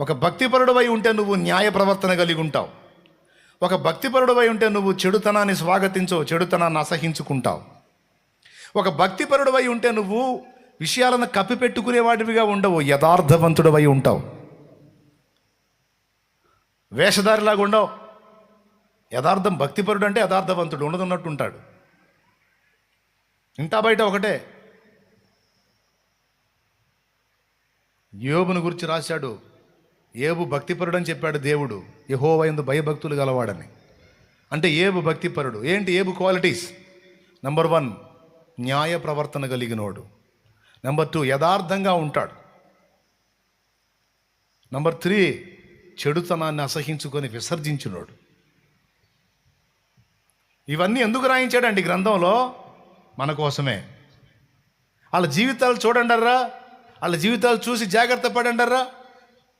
ఒక భక్తిపరుడవై ఉంటే నువ్వు న్యాయ ప్రవర్తన కలిగి ఉంటావు. ఒక భక్తిపరుడవై ఉంటే నువ్వు చెడుతనాన్ని స్వాగతించవు, చెడుతనాన్ని అసహించుకుంటావు. ఒక భక్తిపరుడవై ఉంటే నువ్వు విషయాలను కప్పిపెట్టుకునేవాడివిగా ఉండవు, యథార్థవంతుడవై ఉంటావు. వేషధారిలాగా ఉండవు. యథార్థం, భక్తిపరుడు అంటే యథార్థవంతుడు, ఉన్నట్టు ఉంటాడు. ఇంటా బయట ఒకటే. యోబును గురించి రాశాడు, ఏబు భక్తిపరుడు అని చెప్పాడు దేవుడు, యెహోవా యందు భయభక్తులు గలవాడని. అంటే ఏబు భక్తిపరుడు. ఏంటి ఏబు క్వాలిటీస్? నెంబర్ 1, న్యాయ ప్రవర్తన కలిగినోడు. నెంబర్ 2, యథార్థంగా ఉంటాడు. నెంబర్ 3, చెడుతనాన్ని అసహించుకొని విసర్జించినోడు. ఇవన్నీ ఎందుకు రాయించాడండి గ్రంథంలో? మన కోసమే. వాళ్ళ జీవితాలు చూడండర్రా, వాళ్ళ జీవితాలు చూసి జాగ్రత్త పడండర్రా.